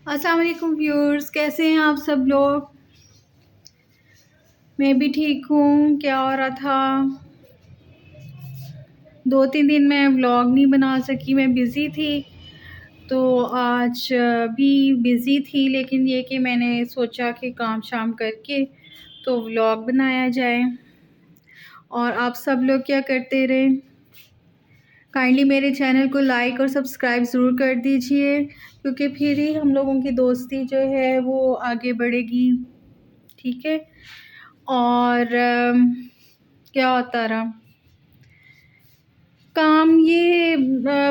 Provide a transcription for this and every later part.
السلام علیکم ویورز، کیسے ہیں آپ سب لوگ؟ میں بھی ٹھیک ہوں۔ کیا ہو رہا تھا؟ 2-3 دن میں ولاگ نہیں بنا سکی، میں بزی تھی، تو آج بھی بزی تھی، لیکن یہ کہ میں نے سوچا کہ کام شام کر کے تو ولاگ بنایا جائے۔ اور آپ سب لوگ کیا کرتے رہے؟ کائنڈلی میرے چینل کو لائک اور سبسکرائب ضرور کر دیجئے، کیونکہ پھر ہی ہم لوگوں کی دوستی جو ہے وہ آگے بڑھے گی، ٹھیک ہے؟ اور کیا ہوتا رہا کام، یہ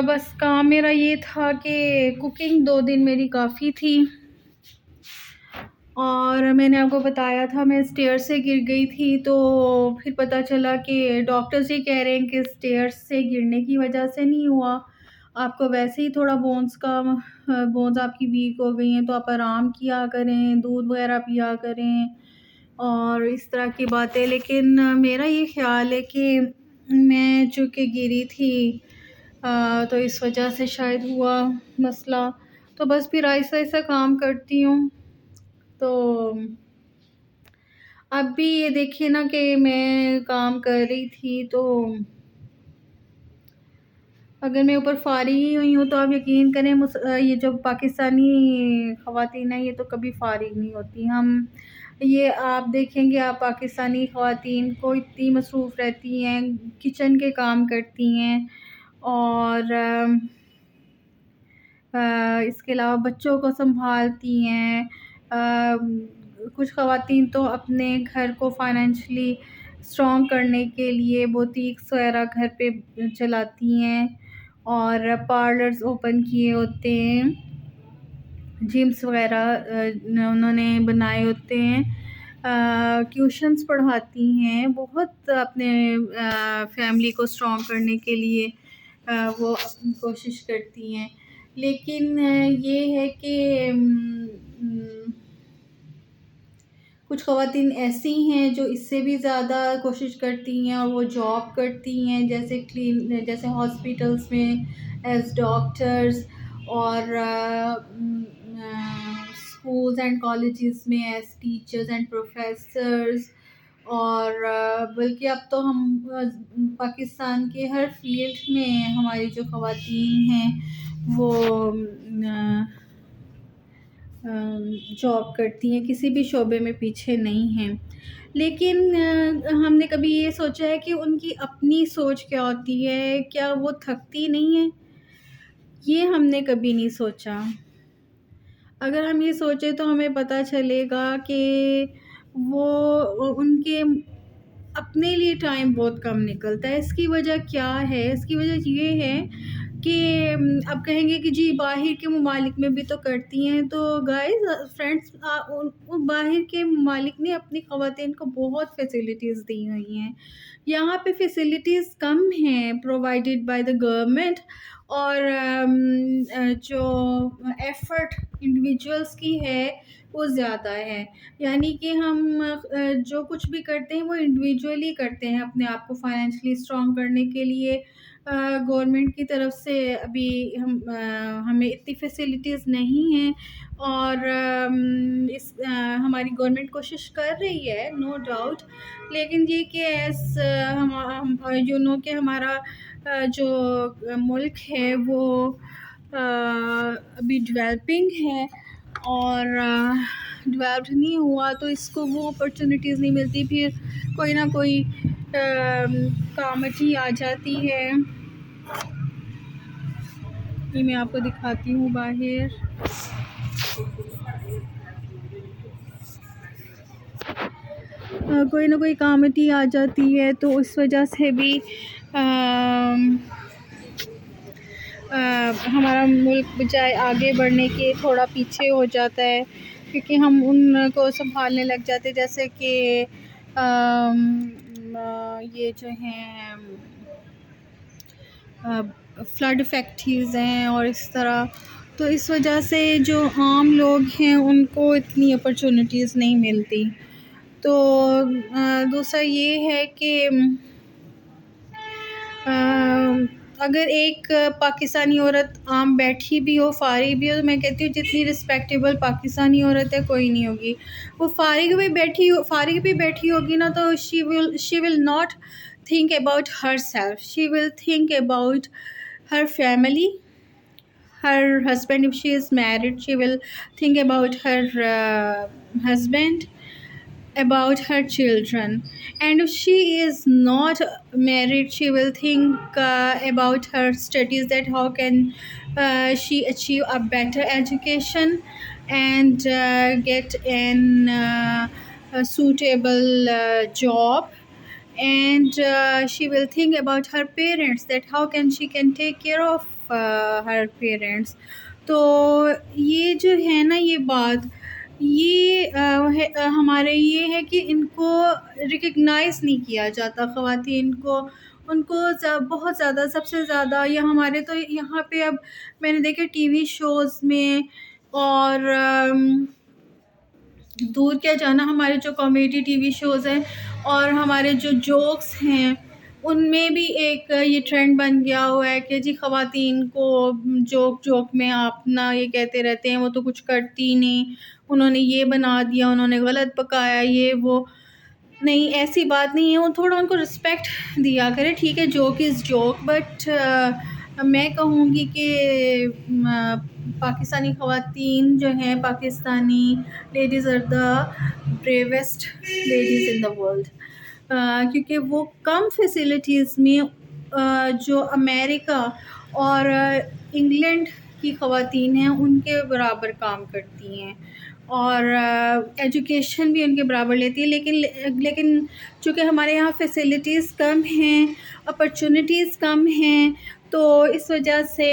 بس کام میرا یہ تھا کہ کوکنگ 2 دن میری کافی تھی، اور میں نے آپ کو بتایا تھا میں اسٹیئر سے گر گئی تھی، تو پھر پتہ چلا کہ ڈاکٹرز یہ کہہ رہے ہیں کہ اسٹیئر سے گرنے کی وجہ سے نہیں ہوا، آپ کو ویسے ہی تھوڑا بونز آپ کی ویک ہو گئی ہیں، تو آپ آرام کیا کریں، دودھ وغیرہ پیا کریں اور اس طرح کی باتیں۔ لیکن میرا یہ خیال ہے کہ میں چونکہ گری تھی تو اس وجہ سے شاید ہوا مسئلہ، تو بس پھر آہستہ آہستہ کام کرتی ہوں۔ تو اب بھی یہ دیکھیے نا کہ میں کام کر رہی تھی، تو اگر میں اوپر فارغ ہی ہوئی ہوں تو آپ یقین کریں یہ جو پاکستانی خواتین ہیں یہ تو کبھی فارغ نہیں ہوتی۔ یہ آپ دیکھیں گے، آپ پاکستانی خواتین کو اتنی مصروف رہتی ہیں، کچن کے کام کرتی ہیں، اور اس کے علاوہ بچوں کو سنبھالتی ہیں۔ کچھ خواتین تو اپنے گھر کو فائنینشلی اسٹرانگ کرنے کے لیے بوتیکس وغیرہ گھر پہ چلاتی ہیں، اور پارلرز اوپن کیے ہوتے ہیں، جمس وغیرہ انہوں نے بنائے ہوتے ہیں، ٹیوشنز پڑھاتی ہیں، بہت اپنے فیملی کو اسٹرانگ کرنے کے لیے وہ اپنی کوشش کرتی ہیں۔ لیکن یہ ہے کہ کچھ خواتین ایسی ہیں جو اس سے بھی زیادہ کوشش کرتی ہیں، اور وہ جاب کرتی ہیں، جیسے ہاسپٹلس میں ایز ڈاکٹرز، اور اسکولز اینڈ کالجز میں ایز ٹیچرز اینڈ پروفیسرز، اور بلکہ اب تو ہم پاکستان کے ہر فیلڈ میں ہماری جو خواتین ہیں وہ جاب کرتی ہیں، کسی بھی شعبے میں پیچھے نہیں ہیں۔ لیکن ہم نے کبھی یہ سوچا ہے کہ ان کی اپنی سوچ کیا ہوتی ہے؟ کیا وہ تھکتی نہیں ہیں؟ یہ ہم نے کبھی نہیں سوچا۔ اگر ہم یہ سوچیں تو ہمیں پتہ چلے گا کہ ان کے اپنے لیے ٹائم بہت کم نکلتا ہے۔ اس کی وجہ کیا ہے؟ اس کی وجہ یہ ہے کہ اب کہیں گے کہ جی باہر کے ممالک میں بھی تو کرتی ہیں، تو گائز فرینڈس، باہر کے ممالک نے اپنی خواتین کو بہت فیسلٹیز دی ہوئی ہیں، یہاں پہ فیسلٹیز کم ہیں پرووائڈیڈ بائی دا گورنمنٹ، اور جو ایفرٹ انڈیویجولس کی ہے وہ زیادہ ہے، یعنی کہ ہم جو کچھ بھی کرتے ہیں وہ انڈیویجولی کرتے ہیں اپنے آپ کو فائنینشلی اسٹرانگ کرنے کے لیے۔ گورنمنٹ کی طرف سے ابھی ہمیں اتنی فیسلٹیز نہیں ہیں، اور ہماری گورنمنٹ کوشش کر رہی ہے، نو ڈاؤٹ، لیکن یہ کہ کہ ہمارا جو ملک ہے وہ ابھی ڈیولپنگ ہے، اور ڈیولپڈ نہیں ہوا تو اس کو وہ اپرچونیٹیز نہیں ملتی، پھر کوئی نہ کوئی کامٹی آ جاتی ہے۔ یہ میں آپ کو دکھاتی ہوں باہر، کوئی نہ کوئی کامٹی آ جاتی ہے، تو اس وجہ سے بھی ہمارا ملک بجائے آگے بڑھنے کے تھوڑا پیچھے ہو جاتا ہے، کیونکہ ہم ان کو سنبھالنے لگ جاتے، جیسے کہ یہ جو ہیں فلڈ فیکٹریز ہیں اور اس طرح، تو اس وجہ سے جو عام لوگ ہیں ان کو اتنی اپرچونیٹیز نہیں ملتی۔ تو دوسرا یہ ہے کہ اگر ایک پاکستانی عورت عام بیٹھی بھی ہو، فارغ بھی ہو، تو میں کہتی ہوں جتنی رسپیکٹیبل پاکستانی عورت ہے کوئی نہیں ہوگی. وہ فارغ بھی بیٹھی ہوگی نا، تو she will not think about herself. She will think about her family, her husband. If she is married, she will think about her husband, about her children. And if she is not married, she will think about her studies, that how can she achieve a better education and get a suitable job. And she will think about her parents, that how can take care of her parents. تو یہ جو ہے نا، یہ بات یہ ہمارے یہ ہے کہ ان کو ریکگنائز نہیں کیا جاتا خواتین کو. ان کو بہت زیادہ، سب سے زیادہ، یا ہمارے تو یہاں پہ اب میں نے دیکھا ٹی وی شوز میں، اور دور کیا جانا، ہمارے جو کامیڈی ٹی وی شوز ہیں اور ہمارے جو جوکس ہیں، ان میں بھی ایک یہ ٹرینڈ بن گیا ہوا ہے کہ جی خواتین کو جوک میں آپ نہ یہ کہتے رہتے ہیں وہ تو کچھ کرتی نہیں، انہوں نے یہ بنا دیا، انہوں نے غلط پکایا، یہ وہ. نہیں، ایسی بات نہیں ہے. وہ تھوڑا ان کو رسپیکٹ دیا کرے. ٹھیک ہے، جوک از جوک، بٹ میں کہوں گی کہ پاکستانی خواتین جو ہیں، Pakistani ladies are the bravest ladies in the world. کیونکہ وہ کم فیسلٹیز میں جو امریکہ اور انگلینڈ کی خواتین ہیں ان کے برابر کام کرتی ہیں، اور ایجوکیشن بھی ان کے برابر لیتی ہے. لیکن چونکہ ہمارے یہاں فیسلٹیز کم ہیں، اپرچونیٹیز کم ہیں، تو اس وجہ سے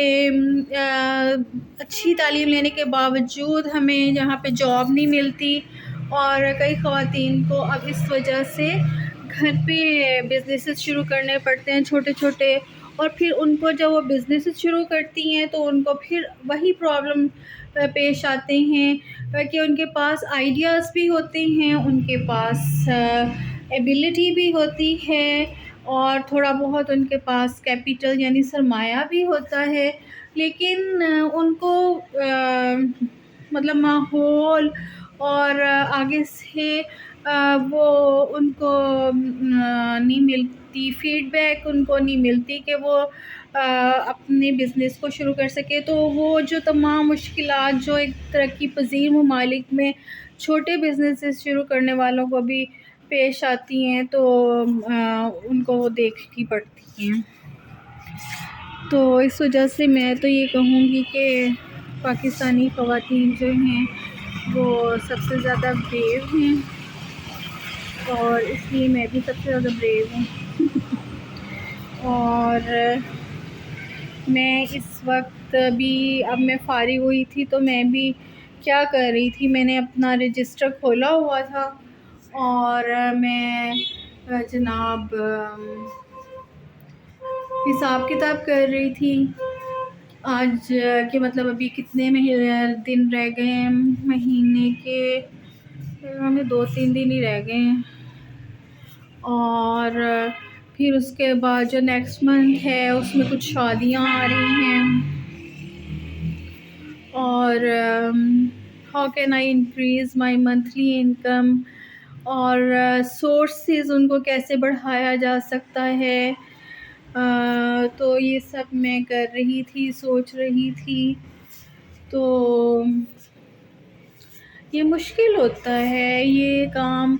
اچھی تعلیم لینے کے باوجود ہمیں یہاں پہ جاب نہیں ملتی. اور کئی خواتین کو اب اس وجہ سے گھر پہ بزنسز شروع کرنے پڑتے ہیں چھوٹے چھوٹے، اور پھر ان کو جب وہ بزنسز شروع کرتی ہیں تو ان کو پھر وہی پرابلم پیش آتے ہیں کہ ان کے پاس آئیڈیاز بھی ہوتے ہیں، ان کے پاس ایبیلٹی بھی ہوتی ہے، اور تھوڑا بہت ان کے پاس کیپیٹل یعنی سرمایہ بھی ہوتا ہے، لیکن ان کو مطلب ماحول اور آگے سے وہ ان کو نہیں ملتی، فیڈ بیک ان کو نہیں ملتی کہ وہ اپنے بزنس کو شروع کر سکے. تو وہ جو تمام مشکلات جو ایک ترقی پذیر ممالک میں چھوٹے بزنسز شروع کرنے والوں کو بھی پیش آتی ہیں، تو ان کو وہ دیکھنی پڑتی ہیں. تو اس وجہ سے میں تو یہ کہوں گی کہ پاکستانی خواتین جو ہیں وہ سب سے زیادہ بریو ہیں، اور اس لیے میں بھی سب سے زیادہ بریو ہوں. اور میں اس وقت بھی، اب میں فارغ ہوئی تھی تو میں بھی کیا کر رہی تھی، میں نے اپنا رجسٹر کھولا ہوا تھا اور میں جناب حساب کتاب کر رہی تھی آج کہ مطلب ابھی کتنے دن رہ گئے ہیں مہینے کے، ہمیں 2-3 دن ہی رہ گئے ہیں. اور پھر اس کے بعد جو نیکسٹ منتھ ہے اس میں کچھ شادیاں آ رہی ہیں، اور how can I increase my monthly income, اور سورسز ان کو کیسے بڑھایا جا سکتا ہے. تو یہ سب میں کر رہی تھی، سوچ رہی تھی. تو یہ مشکل ہوتا ہے یہ کام،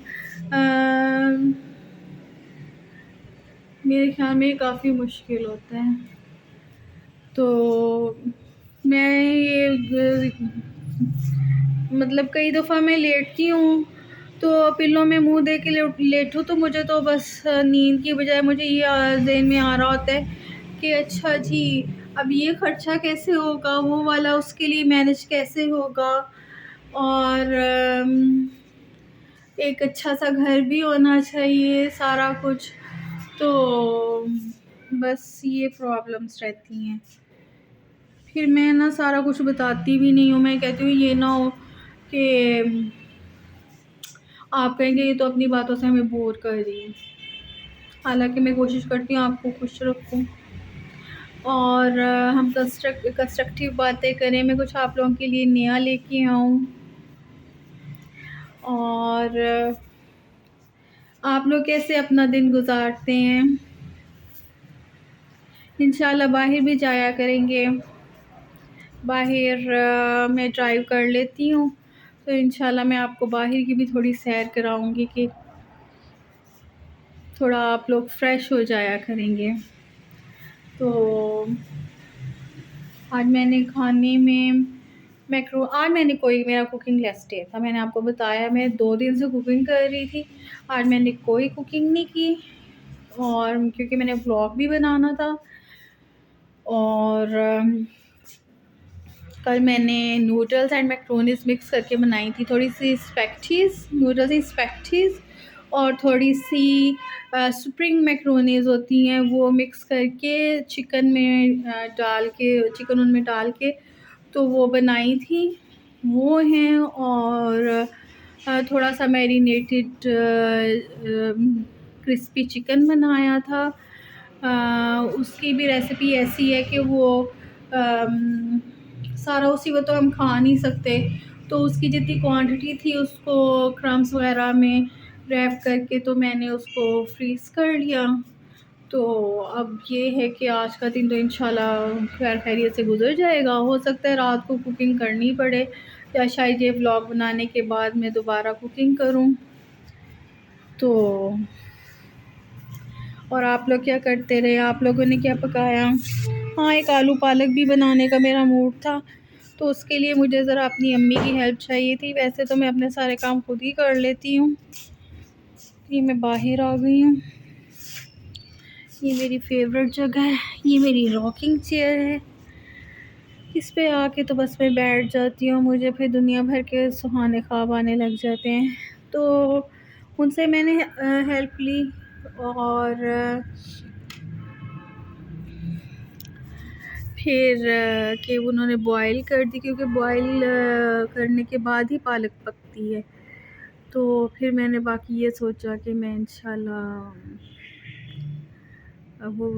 میرے خیال میں کافی مشکل ہوتا ہے. تو میں یہ مطلب کئی دفعہ میں لیٹتی ہوں تو پلوں میں منہ دے کے لیٹوں تو مجھے تو بس نیند کی بجائے مجھے یہ ذہن میں آ رہا ہوتا ہے کہ اچھا جی اب یہ خرچہ کیسے ہوگا، وہ والا اس کے لیے مینیج کیسے ہوگا، اور ایک اچھا سا گھر بھی ہونا چاہیے، سارا کچھ. تو بس یہ پرابلمس رہتی ہیں. پھر میں نا سارا کچھ بتاتی بھی نہیں ہوں، میں کہتی ہوں یہ نہ ہو کہ آپ کہیں گے یہ تو اپنی باتوں سے ہمیں بور کر رہی ہے. حالانکہ میں کوشش کرتی ہوں آپ کو خوش رکھوں اور ہم کنسٹرکٹیو باتیں کریں. میں کچھ آپ لوگوں کے لیے نیا لے کے آؤں. اور آپ لوگ کیسے اپنا دن گزارتے ہیں؟ انشاءاللہ باہر بھی جایا کریں گے. باہر میں ڈرائیو کر لیتی ہوں، تو انشاءاللہ میں آپ کو باہر کی بھی تھوڑی سیر کراؤں گی کہ تھوڑا آپ لوگ فریش ہو جایا کریں گے. تو آج میں نے کھانے میں آج میں نے میرا کوکنگ لیس ڈے تھا. میں نے آپ کو بتایا میں 2 دن سے کوکنگ کر رہی تھی. آج میں نے کوئی کوکنگ نہیں کی، اور کیونکہ میں نے ولاگ بھی بنانا تھا. اور کل میں نے نوڈلس اینڈ میکرونیز مکس کر کے بنائی تھی. تھوڑی سی اسپیکٹیز نوڈلس کی اسپیکٹیز اور تھوڑی سی سپرنگ میکرونیز ہوتی ہیں، وہ مکس کر کے چکن ان میں ڈال کے تو وہ بنائی تھی. وہ ہیں. اور تھوڑا سا میرینیٹڈ کرسپی چکن بنایا تھا. اس کی بھی ریسیپی ایسی ہے کہ وہ سارا اسی وقت تو ہم کھا نہیں سکتے، تو اس کی جتنی کوانٹٹی تھی اس کو کرمس وغیرہ میں ریپ کر کے تو میں نے اس کو فریز کر لیا. تو اب یہ ہے کہ آج کا دن تو انشاءاللہ خیر خیریت سے گزر جائے گا. ہو سکتا ہے رات کو کوکنگ کرنی پڑے، یا شاید یہ ولاگ بنانے کے بعد میں دوبارہ کوکنگ کروں. تو اور آپ لوگ کیا کرتے رہے؟ آپ لوگوں نے کیا پکایا؟ ہاں، ایک آلو پالک بھی بنانے کا میرا موڈ تھا، تو اس کے لیے مجھے ذرا اپنی امی کی ہیلپ چاہیے تھی. ویسے تو میں اپنے سارے کام خود ہی کر لیتی ہوں. یہ میں باہر آ گئی ہوں. یہ میری فیوریٹ جگہ ہے. یہ میری راکنگ چیئر ہے. اس پہ آ کے تو بس میں بیٹھ جاتی ہوں. مجھے پھر دنیا بھر کے سہانے خواب آنے لگ جاتے ہیں. تو ان سے میں نے ہیلپ لی، اور پھر کہ انہوں نے بوائل کر دی، کیونکہ بوائل کرنے کے بعد ہی پالک پکتی ہے. تو پھر میں نے باقی یہ سوچا کہ میں انشاءاللہ وہ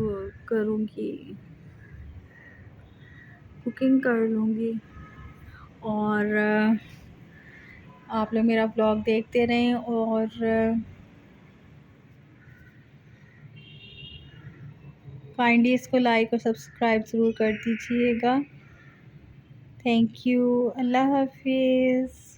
کروں گی، کوکنگ کر لوں گی. اور آپ لوگ میرا ولاگ دیکھتے رہیں، اور کائنڈلی اس کو لائک اور سبسکرائب ضرور کر دیجیے گا. Thank you. اللہ حافظ.